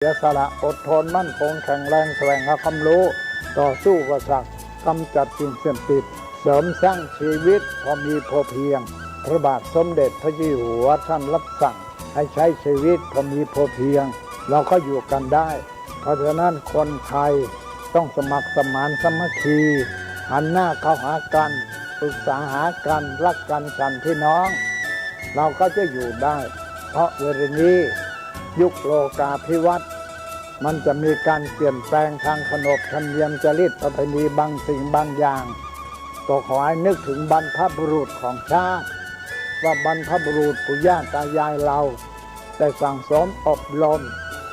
เสียสละอดทนมั่นคงแข็งแรงแสวงหาความรู้ต่อสู้กับสัตว์กำจัดสิ่งเสพติดเสริมสร้างชีวิตพอมีพอเพียงพระบาทสมเด็จพระเจ้าอยู่หัวท่านรับสั่งให้ใช้ชีวิตพอมีพอเพียงเราก็อยู่กันได้เพราะฉะนั้นคนไทยต้องสมัครสมานสามัคคีหันหน้าเข้าหากันปรึกษาหากันรักกันฉันพี่น้องเราก็จะอยู่ได้เพราะเวลานี้ยุคโลกาภิวัตน์มันจะมีการเปลี่ยนแปลงทางขนบธรรมเนียมจริยประเพณีบางสิ่งบางอย่างก็ขอให้นึกถึงบรรพบุรุษของชาติว่าบรรพบุรุษปู่ย่าตายายเราได้สั่งสมอบรม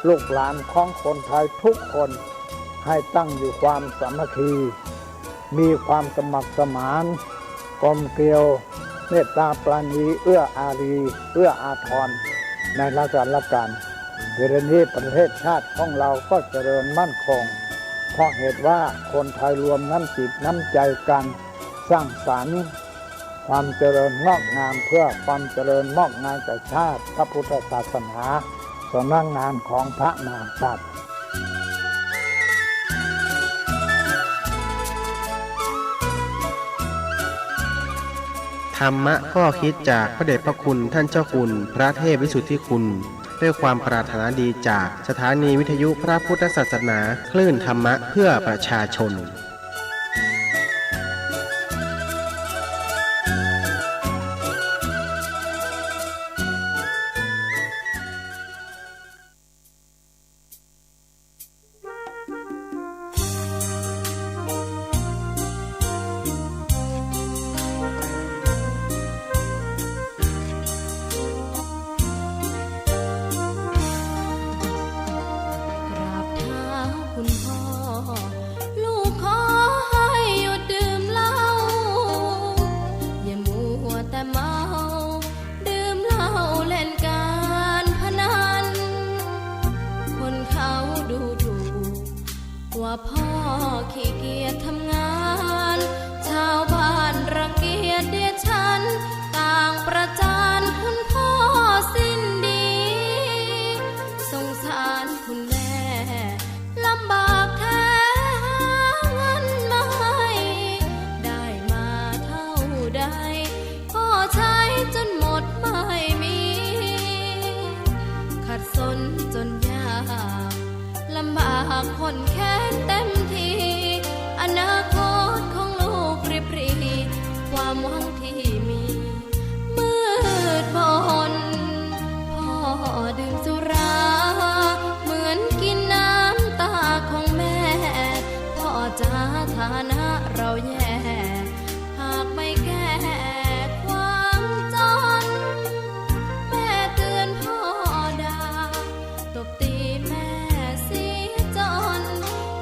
ลูกหลานของคนไทยทุกคนให้ตั้งอยู่ความสามัคคีมีความสมัครสมานกลมเกลียวเมตตาปราณีเอื้ออารีเอื้ออาทรในละกันเวลานี้ประเทศชาติของเราก็เจริญมั่นคงเพราะเหตุว่าคนไทยรวมน้ำจิตน้ำใจกันสร้างสรรค์ความเจริญงอกงามเพื่อความเจริญงอกงามแก่ชาติพระพุทธศาสนาสำนักงานของพระมหากษัตริย์ธรรมะข้อคิดจากพระเดชพระคุณท่านเจ้าคุณพระเทพวิสุทธิคุณด้วยความปรารถนาดีจากสถานีวิทยุพระพุทธศาสนาคลื่นธรรมะเพื่อประชาชนว่าพ่อขี้เกียจทำงานชาวบ้านรังเกียจเดียดฉันต่างประจานคุณพ่อสิ้นดีสงสารคุณแม่ลำบากแท้หาเงินมาให้ได้มาเท่าใดพ่อใช้จนหมดไม่มีขัดสนจนยากลำบากคนแค้นเต็มทีอนาคตของลูกริบหรี่ความหวังที่มีมืดมนพ่อดื่มสุราเหมือนกินน้ำตาของแม่พ่อจะฐานะเราแย่หากไม่แก้ความจนแม่เตือนพ่อด่าตบตีแม่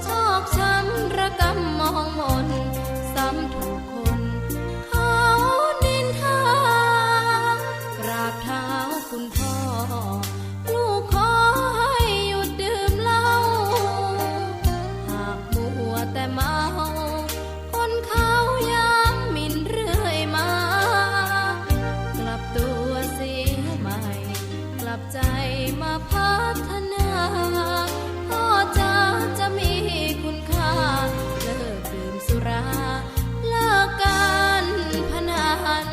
ชอกช้ำระกำมองมนซ้ำถูกคนเขานินทากราบเท้าคุณพ่อลูกขอให้หยุดดื่มเหล้าหากมัวแต่เมาคนเขาย้ำหมิ่นเรื่อยมากลับตัวเสียใหม่กลับใจมาพัฒนาพ่อจะมีคุณค่าเลิกดื่มสุราเลิกการพนัน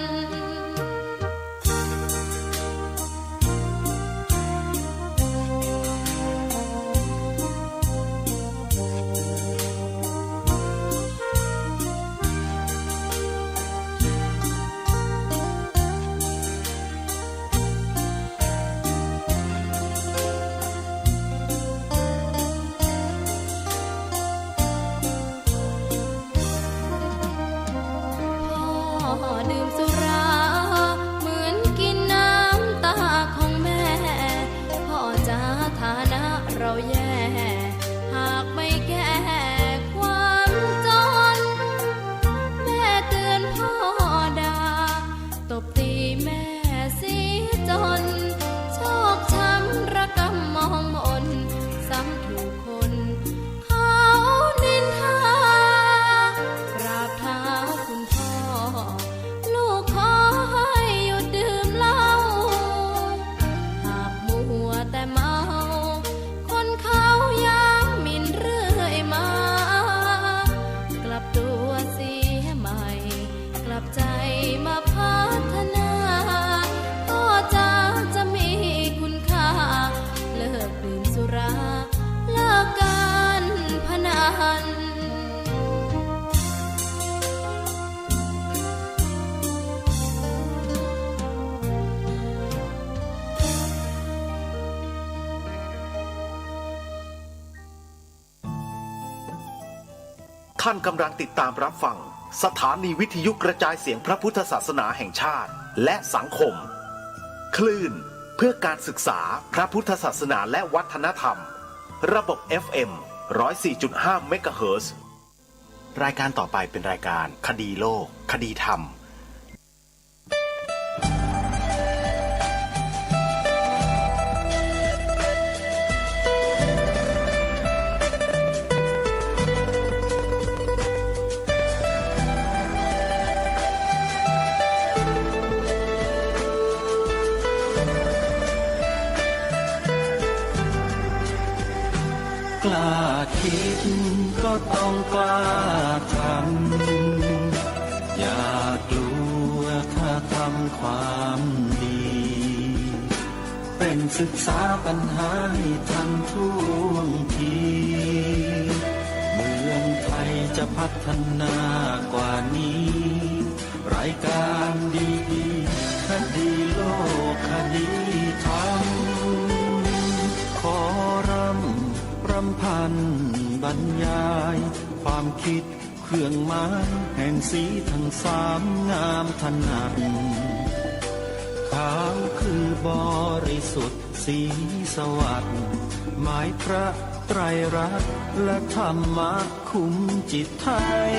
ดื่มสุราเหมือนกินน้ำตาของแม่พ่อจะฐานะเราแย่หากไม่แก้ความจนแม่เตือนพ่อด่าตบตีแม่เสียจนชอกช้ำระกำมองมนซ้ำถูกคนเขานินทากราบเท้าคุณพ่อลูกขอให้หยุดดื่มเหล้าหากมัวแต่เมาคนเขา ท่านกำลังติดตามรับฟังสถานีวิทยุกระจายเสียงพระพุทธศาสนาแห่งชาติและสังคมคลื่นเพื่อการศึกษาพระพุทธศาสนาและวัฒนธรรมระบบ FM 104.5 เมกะเฮิรตซ์ รายการต่อไปเป็นรายการคดีโลกคดีธรรมกล้าคิดก็ต้องกล้าทำอย่ากลัวถ้าทำความดีเป็นศึกษาปัญหาให้ทันท่วงทีเมืองไทยจะพัฒนากว่านี้รายการดีๆคดีโลกคดีธรรมขอรำพันบรรยายความคิดเครื่องหมายแห่งสีทั้งสามงามถนัดขาวคือบริสุทธิ์สีสวัสดิ์หมายพระไตรรัตน์และธรรมะคุ้มจิตไทย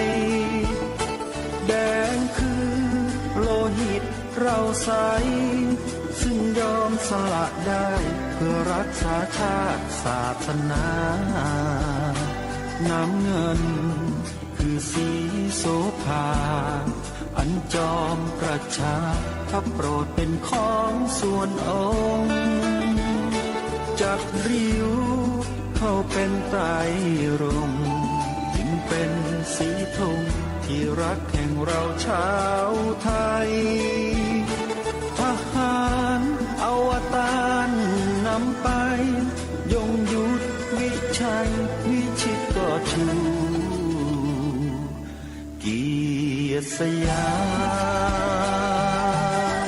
แดงคือโลหิตเราใสซึ่งยอมสละได้เพื่อรักษาชาติศาสนาน้ำเงินคือสีโสภาอันจอมประชาถ้าโปรดเป็นของส่วนองค์จากริ้วเข้าเป็นไตรรงค์จึงเป็นสีธงที่รักแห่งเราชาวไทยทหารอวตารนำไปยงยุทธวิชัยวิชิตก็ชูเกียรติสยาม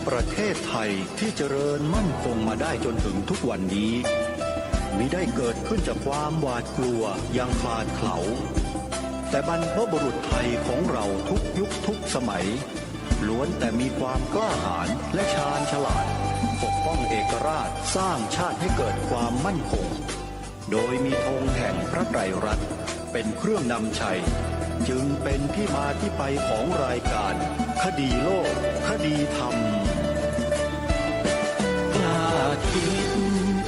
ประเทศไทยที่เจริญมั่นคงมาได้จนถึงทุกวันนี้มิได้เกิดขึ้นจากความหวาดกลัวอย่างคลาดเขลาแต่บรรพบุรุษไทยของเราทุกยุคทุกสมัยล้วนแต่มีความกล้าหาญและชาญฉลาดปกป้องเอกราชสร้างชาติให้เกิดความมั่นคงโดยมีธงแห่งพระไตรรัตน์เป็นเครื่องนำชัยจึงเป็นที่มาที่ไปของรายการคดีโลกคดีธรรมกล้าคิด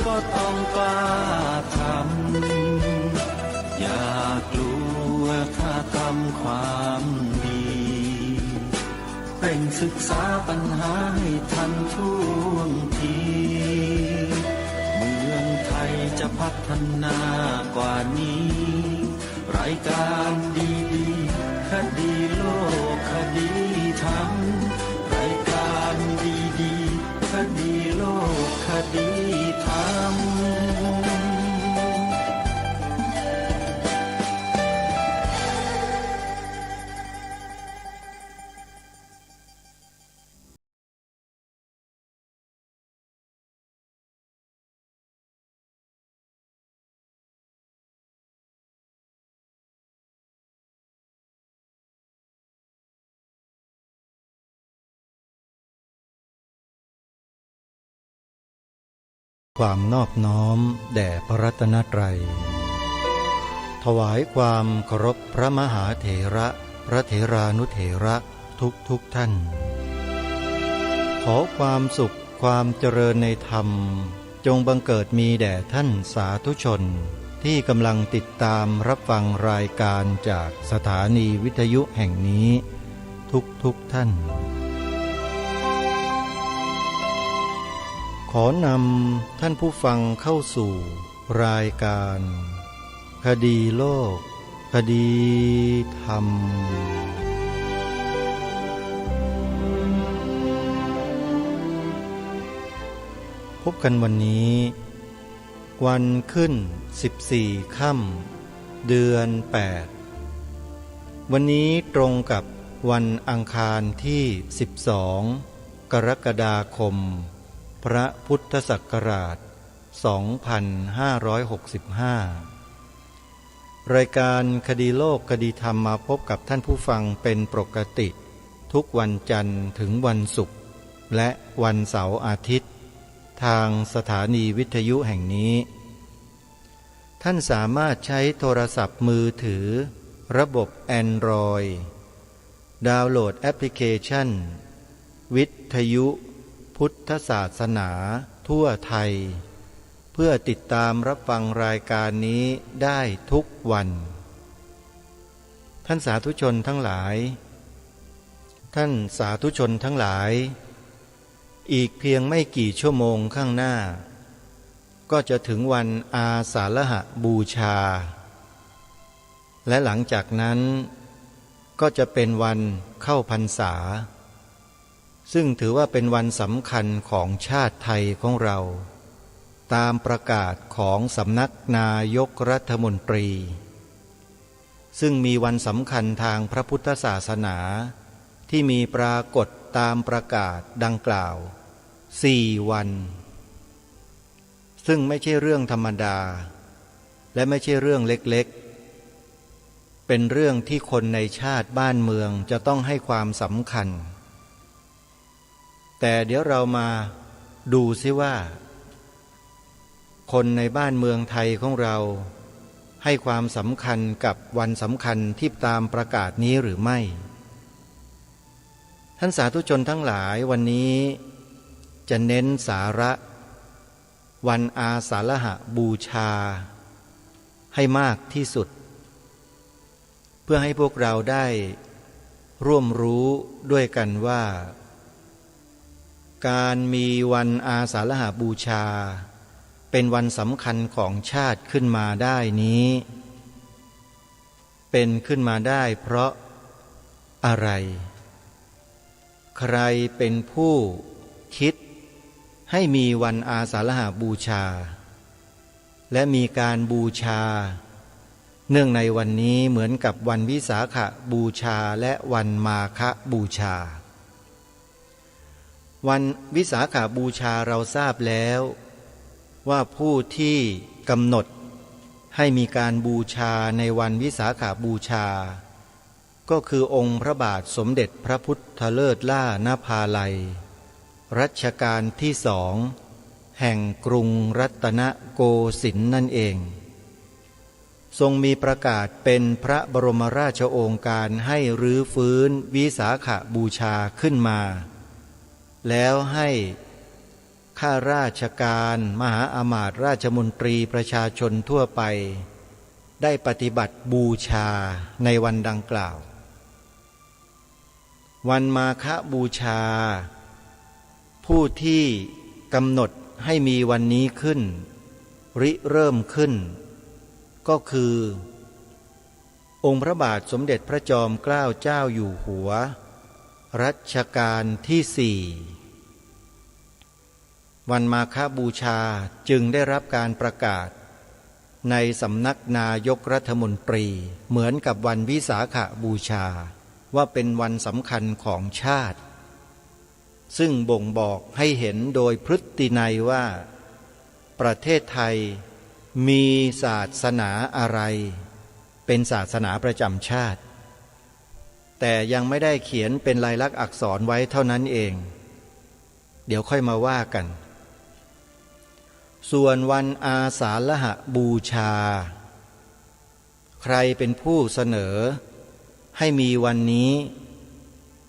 ก็ต้องกล้าทำอย่ากลัวถ้าทำความดีเป็นศึกษาปัญหาให้ทันท่วงทีเมืองไทยจะพัฒนากว่านี้รายการดีๆคดีโลกคดีธรรมรายการดีๆคดีโลกคดีธรรมความนอบน้อมแด่พระรัตนตรัยถวายความเคารพพระมหาเถระพระเถรานุเถระทุกท่านขอความสุขความเจริญในธรรมจงบังเกิดมีแด่ท่านสาธุชนที่กำลังติดตามรับฟังรายการจากสถานีวิทยุแห่งนี้ทุกท่านขอนำท่านผู้ฟังเข้าสู่รายการคดีโลกคดีธรรมพบกันวันนี้วันขึ้น14 ค่ำเดือน 8วันนี้ตรงกับวันอังคารที่12 กรกฎาคมพระพุทธศักราช 2565 รายการคดีโลกคดีธรรมมาพบกับท่านผู้ฟังเป็นปกติทุกวันจันทร์ถึงวันศุกร์และวันเสาร์อาทิตย์ทางสถานีวิทยุแห่งนี้ท่านสามารถใช้โทรศัพท์มือถือระบบ Android ดาวน์โหลดแอปพลิเคชันวิทยุพุทธศาสนาทั่วไทยเพื่อติดตามรับฟังรายการนี้ได้ทุกวันท่านสาธุชนทั้งหลายอีกเพียงไม่กี่ชั่วโมงข้างหน้าก็จะถึงวันอาสาฬหบูชาและหลังจากนั้นก็จะเป็นวันเข้าพรรษาซึ่งถือว่าเป็นวันสำคัญของชาติไทยของเราตามประกาศของสำนักนายกรัฐมนตรีซึ่งมีวันสำคัญทางพระพุทธศาสนาที่มีปรากฏตามประกาศดังกล่าว4 วันซึ่งไม่ใช่เรื่องธรรมดาและไม่ใช่เรื่องเล็กๆเป็นเรื่องที่คนในชาติบ้านเมืองจะต้องให้ความสำคัญแต่เดี๋ยวเรามาดูซิว่าคนในบ้านเมืองไทยของเราให้ความสำคัญกับวันสำคัญที่ตามประกาศนี้หรือไม่ท่านสาธุชนทั้งหลายวันนี้จะเน้นสาระวันอาสาฬหบูชาให้มากที่สุดเพื่อให้พวกเราได้ร่วมรู้ด้วยกันว่าการมีวันอาสาฬหบูชาเป็นวันสำคัญของชาติขึ้นมาได้นี้เป็นขึ้นมาได้เพราะอะไรใครเป็นผู้คิดให้มีวันอาสาฬหบูชาและมีการบูชาเนื่องในวันนี้เหมือนกับวันวิสาขบูชาและวันมาฆบูชาวันวิสาขบูชาเราทราบแล้วว่าผู้ที่กำหนดให้มีการบูชาในวันวิสาขบูชาก็คือองค์พระบาทสมเด็จพระพุทธเลิศล่านภาลัยรัชกาลที่2แห่งกรุงรัตนโกสินทร์นั่นเองทรงมีประกาศเป็นพระบรมราชโองการให้รื้อฟื้นวิสาขบูชาขึ้นมาแล้วให้ข้าราชการมหาอามาตย์ราชมนตรีประชาชนทั่วไปได้ปฏิบัติบูชาในวันดังกล่าววันมาฆบูชาผู้ที่กำหนดให้มีวันนี้ขึ้นริเริ่มขึ้นก็คือองค์พระบาทสมเด็จพระจอมเกล้าเจ้าอยู่หัวรัชกาลที่4วันมาฆบูชาจึงได้รับการประกาศในสำนักนายกรัฐมนตรีเหมือนกับวันวิสาขบูชาว่าเป็นวันสำคัญของชาติซึ่งบ่งบอกให้เห็นโดยพฤตินัยว่าประเทศไทยมีศาสนาอะไรเป็นศาสนาประจำชาติแต่ยังไม่ได้เขียนเป็นลายลักษณ์อักษรไว้เท่านั้นเองเดี๋ยวค่อยมาว่ากันส่วนวันอาสาฬหบูชาใครเป็นผู้เสนอให้มีวันนี้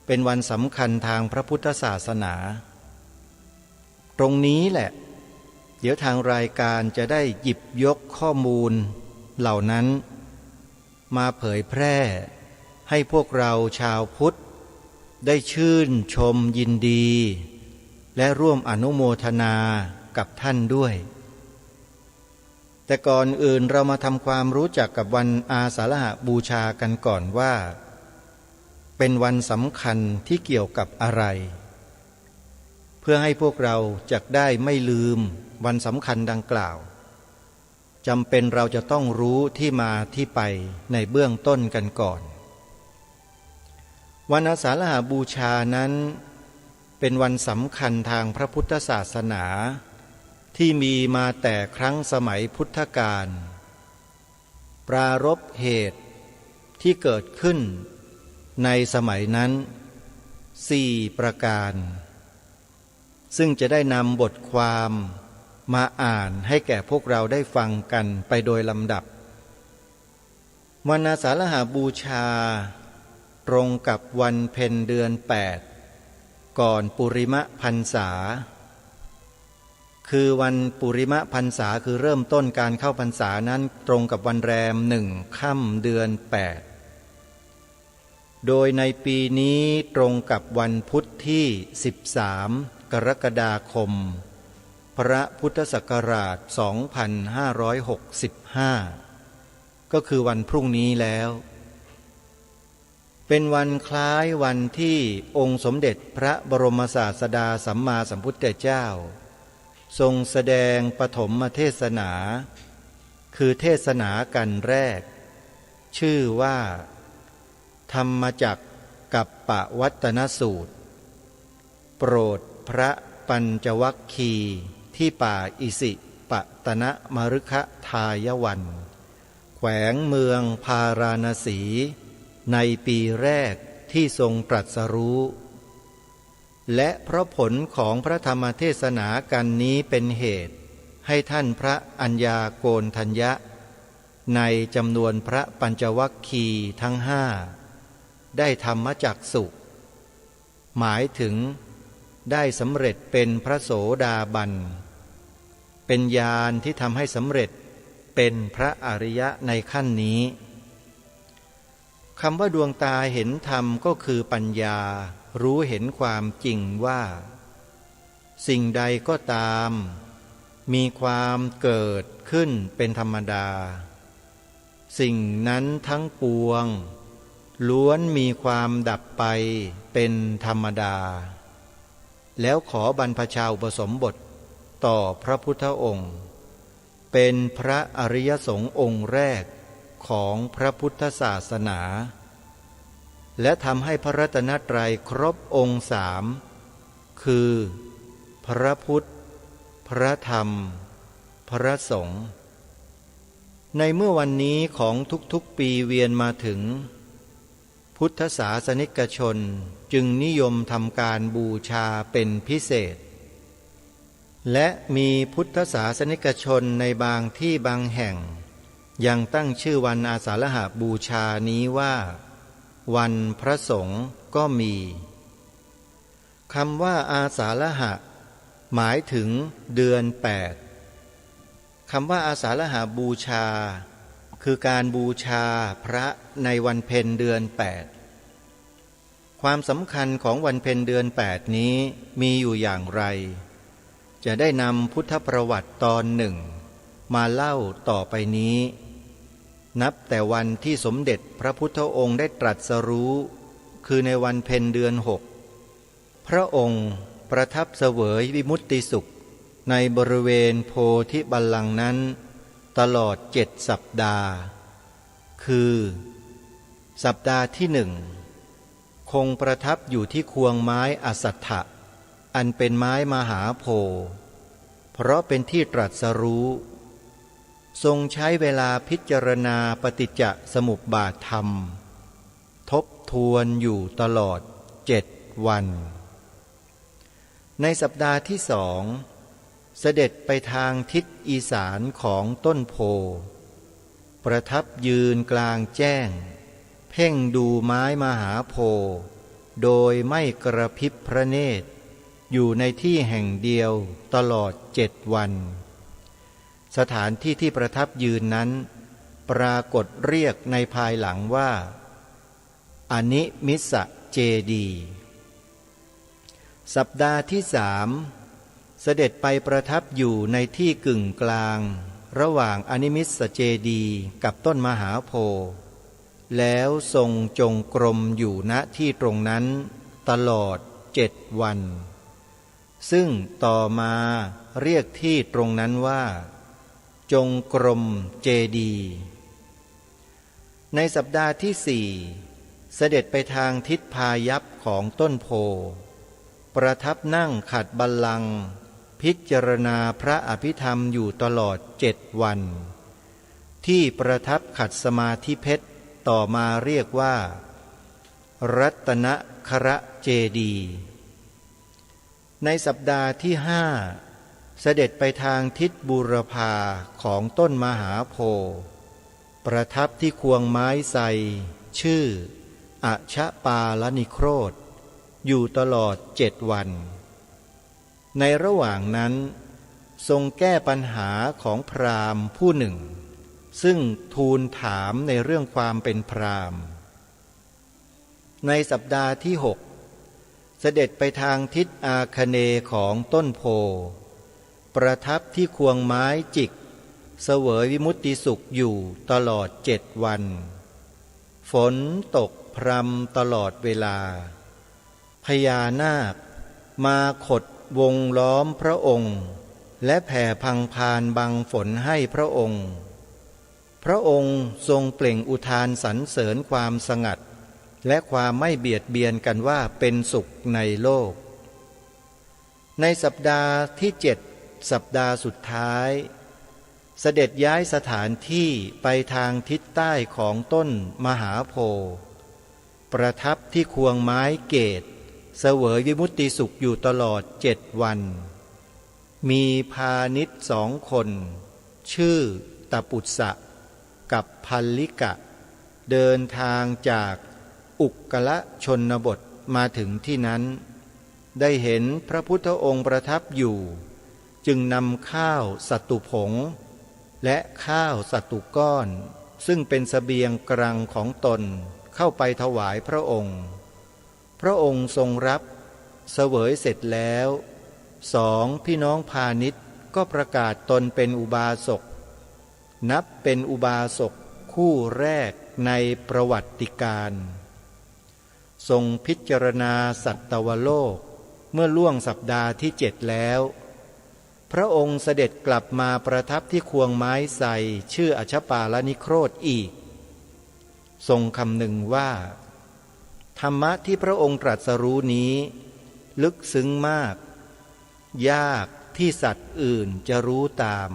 เป็นวันสำคัญทางพระพุทธศาสนาตรงนี้แหละเดี๋ยวทางรายการจะได้หยิบยกข้อมูลเหล่านั้นมาเผยแพร่ให้พวกเราชาวพุทธได้ชื่นชมยินดีและร่วมอนุโมทนากับท่านด้วยแต่ก่อนอื่นเรามาทำความรู้จักกับวันอาสาฬหบูชากันก่อนว่าเป็นวันสำคัญที่เกี่ยวกับอะไรเพื่อให้พวกเราจะได้ไม่ลืมวันสำคัญดังกล่าวจำเป็นเราจะต้องรู้ที่มาที่ไปในเบื้องต้นกันก่อนวันอาสาฬหบูชานั้นเป็นวันสำคัญทางพระพุทธศาสนา ที่มีมาแต่ครั้งสมัยพุทธกาลปรารภเหตุที่เกิดขึ้นในสมัยนั้น4 ประการซึ่งจะได้นำบทความมาอ่านให้แก่พวกเราได้ฟังกันไปโดยลำดับวันอาสาฬหบูชาตรงกับวันเพ็ญเดือน8ก่อนปุริมพรรษาคือวันปุริมพรรษาคือเริ่มต้นการเข้าพรรษานั้นตรงกับวันแรม1 ค่ำเดือน8โดยในปีนี้ตรงกับวันพุธที่13 กรกฎาคมพระพุทธศักราช 2565 ก็คือวันพรุ่งนี้แล้วเป็นวันคล้ายวันที่องค์สมเด็จพระบรมศาสดาสัมมาสัมพุทธเจ้าทรงแสดงปฐมเทศนาคือเทศนากันแรกชื่อว่าธรรมจักรกัปปวัตตนสูตรโปรดพระปัญจวัคคีย์ที่ป่าอิสิปตนมฤคทายวันแขวงเมืองพาราณสีในปีแรกที่ทรงตรัสรู้และเพราะผลของพระธรรมเทศนากันนี้เป็นเหตุให้ท่านพระอัญญาโกณฑัญญะในจำนวนพระปัญจวัคคีย์ทั้ง5ได้ธรรมจักสุหมายถึงได้สำเร็จเป็นพระโสดาบันเป็นญาณที่ทำให้สำเร็จเป็นพระอริยะในขั้นนี้คำว่าดวงตาเห็นธรรมก็คือปัญญารู้เห็นความจริงว่าสิ่งใดก็ตามมีความเกิดขึ้นเป็นธรรมดาสิ่งนั้นทั้งปวงล้วนมีความดับไปเป็นธรรมดาแล้วขอบรรพชาอุปสมบทต่อพระพุทธองค์เป็นพระอริยสงฆ์องค์แรกของพระพุทธศาสนาและทำให้พระรัตนตรัยครบองค์3คือพระพุทธพระธรรมพระสงฆ์ในเมื่อวันนี้ของทุกๆปีเวียนมาถึงพุทธศาสนิกชนจึงนิยมทำการบูชาเป็นพิเศษและมีพุทธศาสนิกชนในบางที่บางแห่งยังตั้งชื่อวันอาสาฬหบูชานี้ว่าวันพระสงฆ์ก็มีคำว่าอาสาฬหะหมายถึงเดือน8คำว่าอาสาฬหบูชาคือการบูชาพระในวันเพ็ญเดือน8ความสำคัญของวันเพ็ญเดือน8นี้มีอยู่อย่างไรจะได้นำพุทธประวัติตอนหนึ่งมาเล่าต่อไปนี้นับแต่วันที่สมเด็จพระพุทธองค์ได้ตรัสรู้คือในวันเพ็ญเดือน6พระองค์ประทับเสวยวิมุตติสุขในบริเวณโพธิบัลลังก์นั้นตลอด7 สัปดาห์คือสัปดาห์ที่1คงประทับอยู่ที่ควงไม้อสัทธะอันเป็นไม้มหาโพธิ์เพราะเป็นที่ตรัสรู้ทรงใช้เวลาพิจารณาปฏิจจสมุปบาทธรรมทบทวนอยู่ตลอด7 วันในสัปดาห์ที่2เสด็จไปทางทิศอีสานของต้นโพประทับยืนกลางแจ้งเพ่งดูไม้มหาโพธิ์โดยไม่กระพริบพระเนตรอยู่ในที่แห่งเดียวตลอด7 วันสถานที่ที่ประทับยืนนั้นปรากฏเรียกในภายหลังว่าอนิมิสเจดีย์สัปดาห์ที่3เสด็จไปประทับอยู่ในที่กึ่งกลางระหว่างอนิมิสเจดีย์กับต้นมหาโพธิ์แล้วทรงจงกรมอยู่ณที่ตรงนั้นตลอด7 วันซึ่งต่อมาเรียกที่ตรงนั้นว่าจงกรมเจดีย์ในสัปดาห์ที่4เสด็จไปทางทิศพายัพของต้นโพประทับนั่งขัดบัลลังก์ พิจารณาพระอภิธรรมอยู่ตลอด7 วันที่ประทับขัดสมาธิเพชรต่อมาเรียกว่ารัตนคระเจดีย์ในสัปดาห์ที่5เสด็จไปทางทิศบูรพาของต้นมหาโพธิ์ประทับที่ควงไม้ไทรชื่ออชปาลนิโครธอยู่ตลอด7 วันในระหว่างนั้นทรงแก้ปัญหาของพราหมณ์ผู้หนึ่งซึ่งทูลถามในเรื่องความเป็นพราหมณ์ในสัปดาห์ที่6เสด็จไปทางทิศอาคเนย์ของต้นโพประทับที่ควงไม้จิกเสวยวิมุตติสุขอยู่ตลอด7 วันฝนตกพรำตลอดเวลาพญานาคมาขดวงล้อมพระองค์และแผ่พังพานบังฝนให้พระองค์พระองค์ทรงเปล่งอุทานสรรเสริญความสงัดและความไม่เบียดเบียนกันว่าเป็นสุขในโลกในสัปดาห์ที่7สัปดาห์สุดท้ายเสด็จย้ายสถานที่ไปทางทิศใต้ของต้นมหาโพธิ์ประทับที่ควงไม้เกศเสวยวิมุตติสุขอยู่ตลอด7 วันมีพาณิชย์2 คนชื่อตปุสสะกับพัลลิกะเดินทางจากอุกกลชนบทมาถึงที่นั้นได้เห็นพระพุทธองค์ประทับอยู่จึงนำข้าวสัตุผงและข้าวสัตุก้อนซึ่งเป็นเสบียงกลางของตนเข้าไปถวายพระองค์พระองค์ทรงรับเสวยเสร็จแล้ว2 พี่น้องพาณิชย์ก็ประกาศตนเป็นอุบาสกนับเป็นอุบาสกคู่แรกในประวัติการทรงพิจารณาสัตวโลกเมื่อล่วงสัปดาห์ที่7แล้วพระองค์เสด็จกลับมาประทับที่ควงไม้ไทรชื่ออชปาลนิโครธอีกทรงคำนึงว่าธรรมะที่พระองค์ตรัสรู้นี้ลึกซึ้งมากยากที่สัตว์อื่นจะรู้ตาม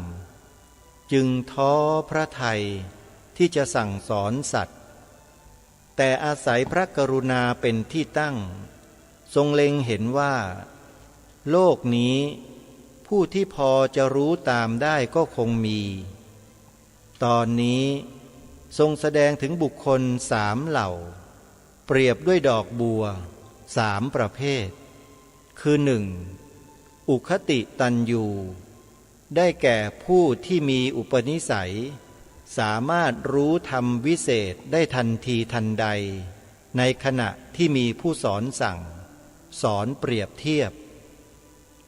จึงท้อพระทัยที่จะสั่งสอนสัตว์แต่อาศัยพระกรุณาเป็นที่ตั้งทรงเล็งเห็นว่าโลกนี้ผู้ที่พอจะรู้ตามได้ก็คงมีตอนนี้ทรงแสดงถึงบุคคล3 เหล่าเปรียบด้วยดอกบัว3 ประเภทคือ 1. อุคติตันยูได้แก่ผู้ที่มีอุปนิสัยสามารถรู้ธรรมวิเศษได้ทันทีทันใดในขณะที่มีผู้สอนสั่งสอนเปรียบเทียบ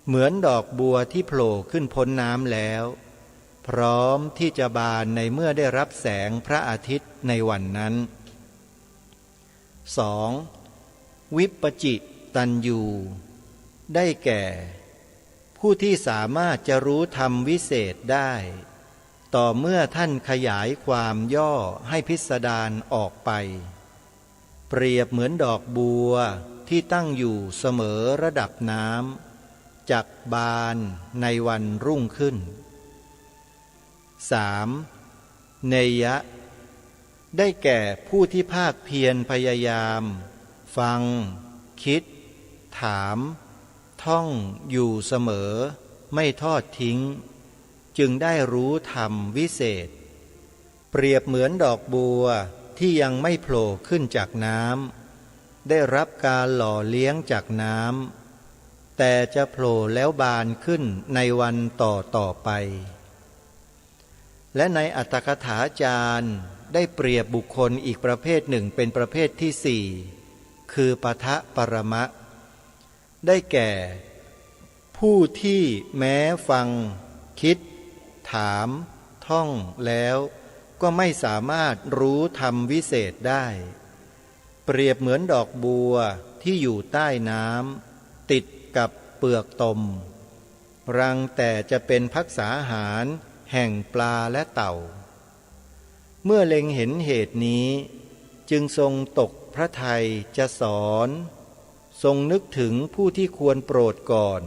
เหมือนดอกบัวที่โผล่ขึ้นพ้นน้ำแล้วพร้อมที่จะบานในเมื่อได้รับแสงพระอาทิตย์ในวันนั้น 2. วิปจิตันยูได้แก่ผู้ที่สามารถจะรู้ธรรมวิเศษได้ต่อเมื่อท่านขยายความย่อให้พิสดารออกไปเปรียบเหมือนดอกบัวที่ตั้งอยู่เสมอระดับน้ำจักบานในวันรุ่งขึ้น 3. เนยะได้แก่ผู้ที่ภาคเพียรพยายามฟังคิดถามท่องอยู่เสมอไม่ทอดทิ้งจึงได้รู้ธรรมวิเศษเปรียบเหมือนดอกบัวที่ยังไม่โผล่ขึ้นจากน้ำได้รับการหล่อเลี้ยงจากน้ำแต่จะโผล่แล้วบานขึ้นในวันต่อไปและในอัตถกถาจารย์ได้เปรียบบุคคลอีกประเภทหนึ่งเป็นประเภทที่4คือปทะปรมะได้แก่ผู้ที่แม้ฟังคิดถามท่องแล้วก็ไม่สามารถรู้ธรรมวิเศษได้เปรียบเหมือนดอกบัวที่อยู่ใต้น้ำติดกับเปลือกตมรังแต่จะเป็นภักษาหารแห่งปลาและเต่าเมื่อเล็งเห็นเหตุนี้จึงทรงตกพระทัยจะสอนทรงนึกถึงผู้ที่ควรโปรดก่อน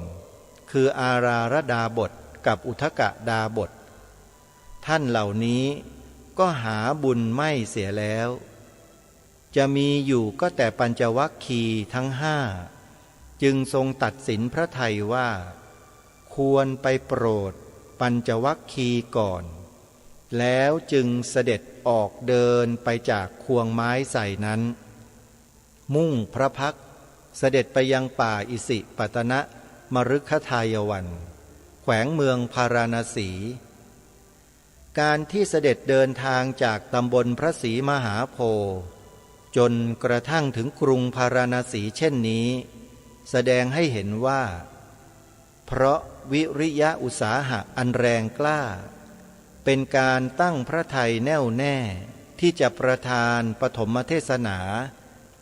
คืออาราระดาบทกับอุทกดาบทท่านเหล่านี้ก็หาบุญไม่เสียแล้วจะมีอยู่ก็แต่ปัญจวัคคีย์ทั้งห้าจึงทรงตัดสินพระทัยว่าควรไปโปรดปัญจวัคคีย์ก่อนแล้วจึงเสด็จออกเดินไปจากควงไม้ใส่นั้นมุ่งพระพักตร์เสด็จไปยังป่าอิสิปตนมฤคทายวันแขวงเมืองพาราณสี การที่เสด็จเดินทางจากตำบลพระศรีมหาโพธิ์จนกระทั่งถึงกรุงพาราณสีเช่นนี้แสดงให้เห็นว่าเพราะวิริยะอุตสาหะอันแรงกล้าเป็นการตั้งพระทัยแน่วแน่ที่จะประทานปฐมเทศนา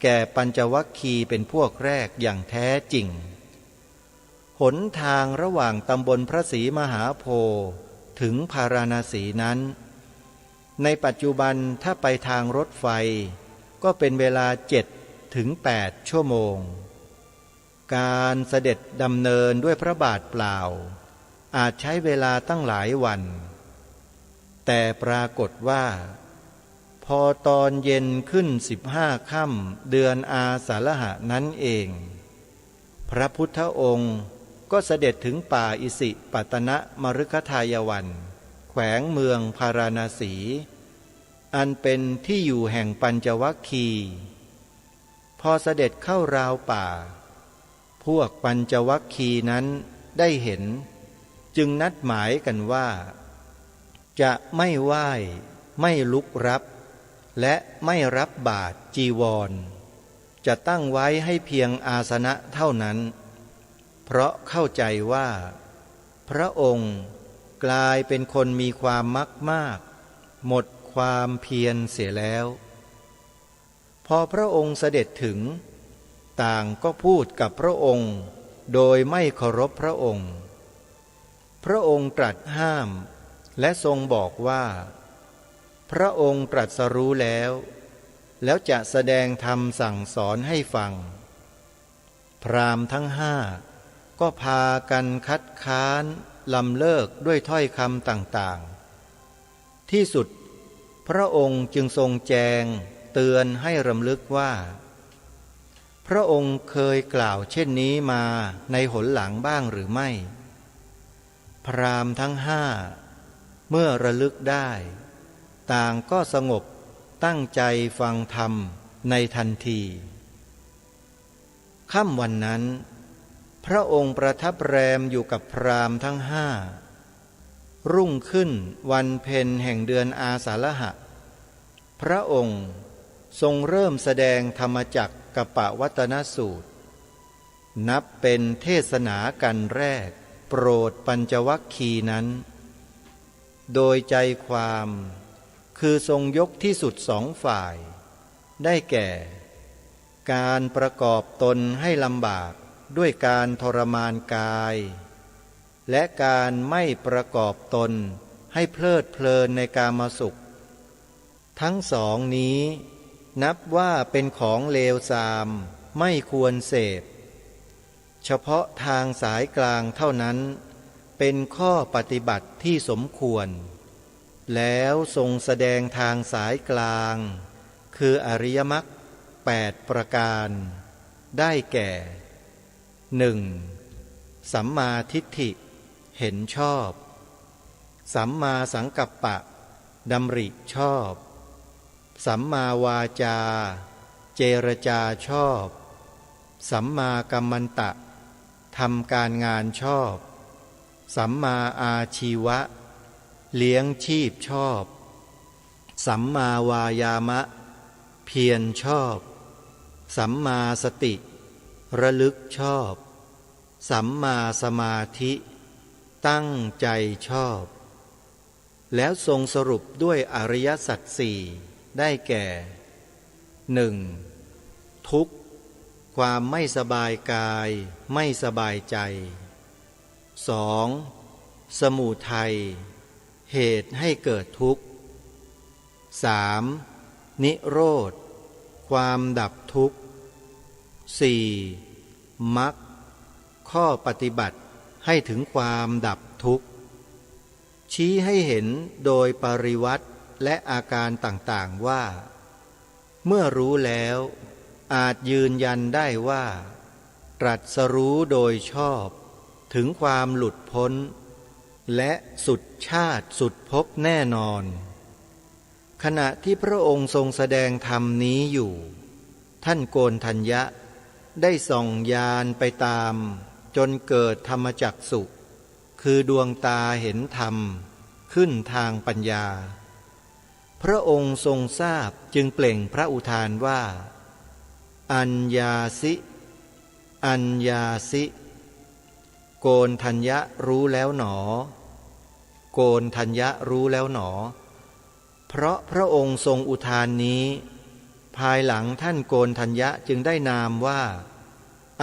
แก่ปัญจวัคคีย์เป็นพวกแรกอย่างแท้จริงหนทางระหว่างตำบลพระศรีมหาโพธิ์ถึงพาราณสีนั้นในปัจจุบันถ้าไปทางรถไฟก็เป็นเวลา7 ถึง 8 ชั่วโมงการเสด็จดำเนินด้วยพระบาทเปล่าอาจใช้เวลาตั้งหลายวันแต่ปรากฏว่าพอตอนเย็นขึ้น15 ค่ำเดือนอาสาฬหะนั้นเองพระพุทธองค์ก็เสด็จถึงป่าอิสิปตนมฤคทายวันแขวงเมืองพาราณสีอันเป็นที่อยู่แห่งปัญจวัคคีย์พอเสด็จเข้าราวป่าพวกปัญจวัคคีย์นั้นได้เห็นจึงนัดหมายกันว่าจะไม่ไหว้ไม่ลุกรับและไม่รับบาตรจีวรจะตั้งไว้ให้เพียงอาสนะเท่านั้นเพราะเข้าใจว่าพระองค์กลายเป็นคนมีความมักมากหมดความเพียรเสียแล้วพอพระองค์เสด็จถึงต่างก็พูดกับพระองค์โดยไม่เคารพพระองค์พระองค์ตรัสห้ามและทรงบอกว่าพระองค์ตรัสรู้แล้วจะแสดงธรรมสั่งสอนให้ฟังพราหมณ์ทั้งห้าก็พากันคัดค้านลำเลิกด้วยถ้อยคำต่างๆที่สุดพระองค์จึงทรงแจงเตือนให้รำลึกว่าพระองค์เคยกล่าวเช่นนี้มาในหนหลังบ้างหรือไม่พราหมณ์ทั้งห้าเมื่อระลึกได้ต่างก็สงบตั้งใจฟังธรรมในทันทีค่ำวันนั้นพระองค์ประทับแรมอยู่กับพราหมณ์ทั้งห้ารุ่งขึ้นวันเพ็ญแห่งเดือนอาสาฬหะพระองค์ทรงเริ่มแสดงธรรมจักรกัปปวัตตนสูตรนับเป็นเทศนากันแรกโปรดปัญจวัคคีย์นั้นโดยใจความคือทรงยกที่สุดสองฝ่ายได้แก่การประกอบตนให้ลำบากด้วยการทรมานกายและการไม่ประกอบตนให้เพลิดเพลินในกามสุขทั้งสองนี้นับว่าเป็นของเลวทรามไม่ควรเสพเฉพาะทางสายกลางเท่านั้นเป็นข้อปฏิบัติที่สมควรแล้วทรงแสดงทางสายกลางคืออริยมรรค8 ประการได้แก่ 1. สัมมาทิฏฐิเห็นชอบสัมมาสังกัปปะดำริชอบสัมมาวาจาเจรจาชอบสัมมากัมมันตะทำการงานชอบสัมมาอาชีวะเลี้ยงชีพชอบสัมมาวายามะเพียรชอบสัมมาสติระลึกชอบสัมมาสมาธิตั้งใจชอบแล้วทรงสรุปด้วยอริยสัจสี่ได้แก่ 1. ทุกข์ความไม่สบายกายไม่สบายใจ 2. สมุทัยเหตุให้เกิดทุกข์ 3. นิโรธความดับทุกข์ 4. มรรคข้อปฏิบัติ ให้ถึงความดับทุกข์ชี้ให้เห็นโดยปริวัติและอาการต่างๆว่าเมื่อรู้แล้วอาจยืนยันได้ว่าตรัสรู้โดยชอบถึงความหลุดพ้นและสุดชาติสุดภพแน่นอนขณะที่พระองค์ทรงแสดงธรรมนี้อยู่ท่านโกณฑัญญะได้ส่องญาณไปตามจนเกิดธรรมจักษุคือดวงตาเห็นธรรมขึ้นทางปัญญาพระองค์ทรงทราบจึงเปล่งพระอุทานว่าอัญญาสิอัญญาสิโกณฑัญญะรู้แล้วหนอโกณฑัญญะรู้แล้วหนอเพราะพระองค์ทรงอุทานนี้ภายหลังท่านโกณฑัญญะจึงได้นามว่า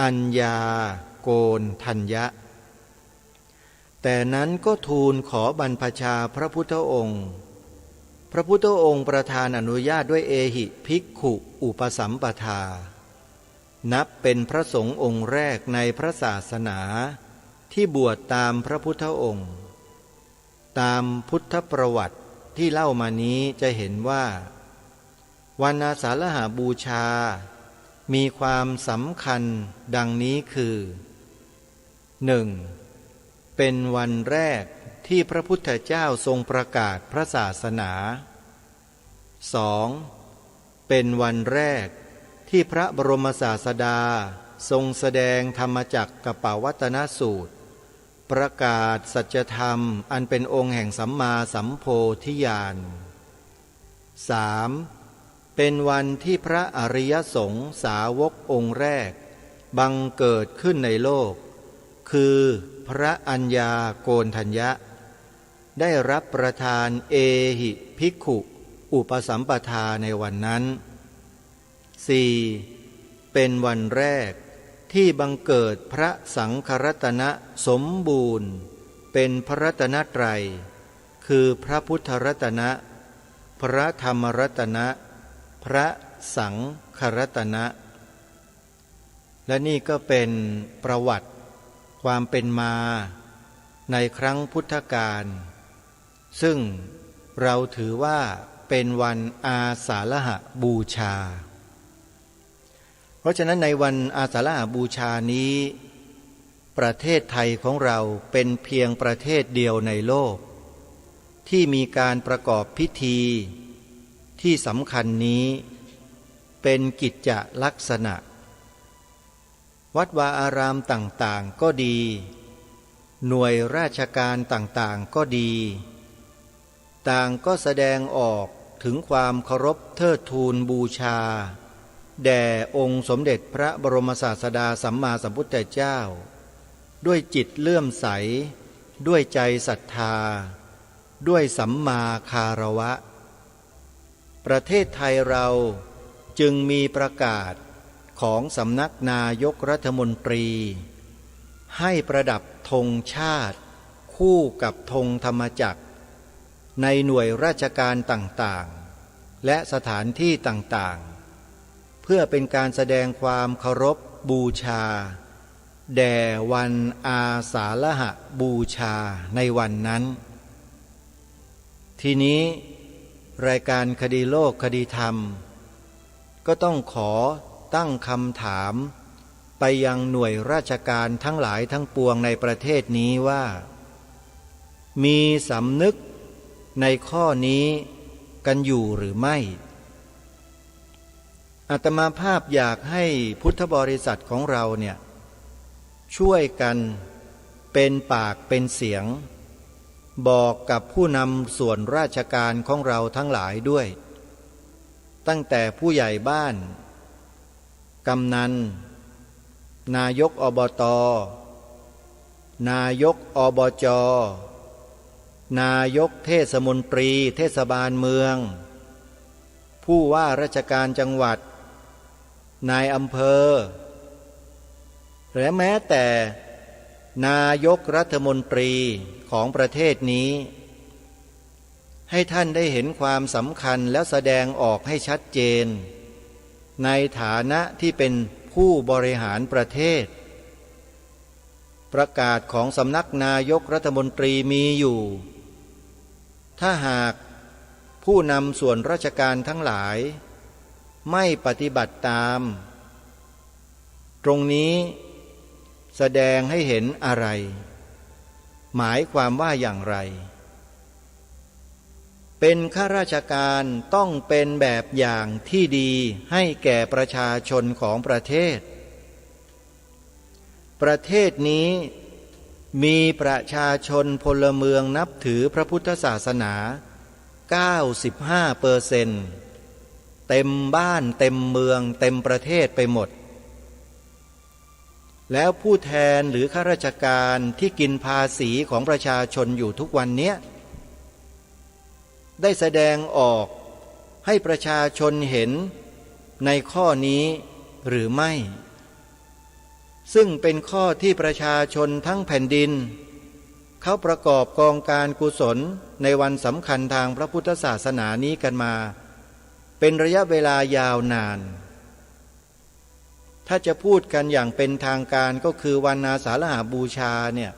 อัญญาโกณฑัญญะแต่นั้นก็ทูลขอบรรพชาพระพุทธองค์พระพุทธองค์ประทานอนุญาตด้วยเอหิภิกขุอุปสัมปทานับเป็นพระสงฆ์องค์แรกในพระศาสนาที่บวชตามพระพุทธองค์ตามพุทธประวัติที่เล่ามานี้จะเห็นว่าวันอาสาฬหบูชามีความสำคัญดังนี้คือ 1. เป็นวันแรกที่พระพุทธเจ้าทรงประกาศพระศาสนา 2. เป็นวันแรกที่พระบรมศาสดาทรงแสดงธรรมจักรกัปปวัตนสูตรประกาศสัจธรรมอันเป็นองค์แห่งสัมมาสัมโพธิญาณ 3. เป็นวันที่พระอริยสงฆ์สาวกองค์แรกบังเกิดขึ้นในโลกคือพระอัญญาโกณฑัญญะได้รับประทานเอหิภิกขุอุปสัมปทาในวันนั้น 4. เป็นวันแรกที่บังเกิดพระสังฆรัตนะสมบูรณ์เป็นพระรัตนตรัยคือพระพุทธรัตนะพระธรรมรัตนะพระสังฆรัตนะและนี่ก็เป็นประวัติความเป็นมาในครั้งพุทธกาลซึ่งเราถือว่าเป็นวันอาสาฬหบูชาเพราะฉะนั้นในวันอาสาฬหบูชานี้ประเทศไทยของเราเป็นเพียงประเทศเดียวในโลกที่มีการประกอบพิธีที่สำคัญนี้เป็นกิจจลักษณะวัดวาอารามต่างๆก็ดีหน่วยราชการต่างๆก็ดีต่างก็แสดงออกถึงความเคารพเทิดทูนบูชาแด่องค์สมเด็จพระบรมศาสดาสัมมาสัมพุทธเจ้าด้วยจิตเลื่อมใสด้วยใจศรัทธาด้วยสัมมาคารวะประเทศไทยเราจึงมีประกาศของสำนักนายกรัฐมนตรีให้ประดับธงชาติคู่กับธงธรรมจักรในหน่วยราชการต่างๆและสถานที่ต่างๆเพื่อเป็นการแสดงความเคารพบูชาแด่วันอาสาฬหบูชาในวันนั้นทีนี้รายการคดีโลกคดีธรรมก็ต้องขอตั้งคำถามไปยังหน่วยราชการทั้งหลายทั้งปวงในประเทศนี้ว่ามีสำนึกในข้อนี้กันอยู่หรือไม่อาตมาภาพอยากให้พุทธบริษัทของเราเนี่ยช่วยกันเป็นปากเป็นเสียงบอกกับผู้นำส่วนราชการของเราทั้งหลายด้วยตั้งแต่ผู้ใหญ่บ้านกำนันนายกอบต.นายกอบจ.นายกเทศมนตรีเทศบาลเมืองผู้ว่าราชการจังหวัดนายอำเภอและแม้แต่นายกรัฐมนตรีของประเทศนี้ให้ท่านได้เห็นความสำคัญแล้วแสดงออกให้ชัดเจนในฐานะที่เป็นผู้บริหารประเทศ ประกาศของสำนักนายกรัฐมนตรีมีอยู่ถ้าหากผู้นำส่วนราชการทั้งหลายไม่ปฏิบัติตามตรงนี้แสดงให้เห็นอะไรหมายความว่าอย่างไรเป็นข้าราชการต้องเป็นแบบอย่างที่ดีให้แก่ประชาชนของประเทศประเทศนี้มีประชาชนพลเมืองนับถือพระพุทธศาสนา 95% เต็มบ้านเต็มเมืองเต็มประเทศไปหมดแล้วผู้แทนหรือข้าราชการที่กินภาษีของประชาชนอยู่ทุกวันเนี้ยได้แสดงออกให้ประชาชนเห็นในข้อนี้หรือไม่ซึ่งเป็นข้อที่ประชาชนทั้งแผ่นดินเขาประกอบกองการกุศลในวันสำคัญทางพระพุทธศาสนานี้กันมาเป็นระยะเวลายาวนานถ้าจะพูดกันอย่างเป็นทางการก็คือวันอาสาฬหบูชาเนี่ย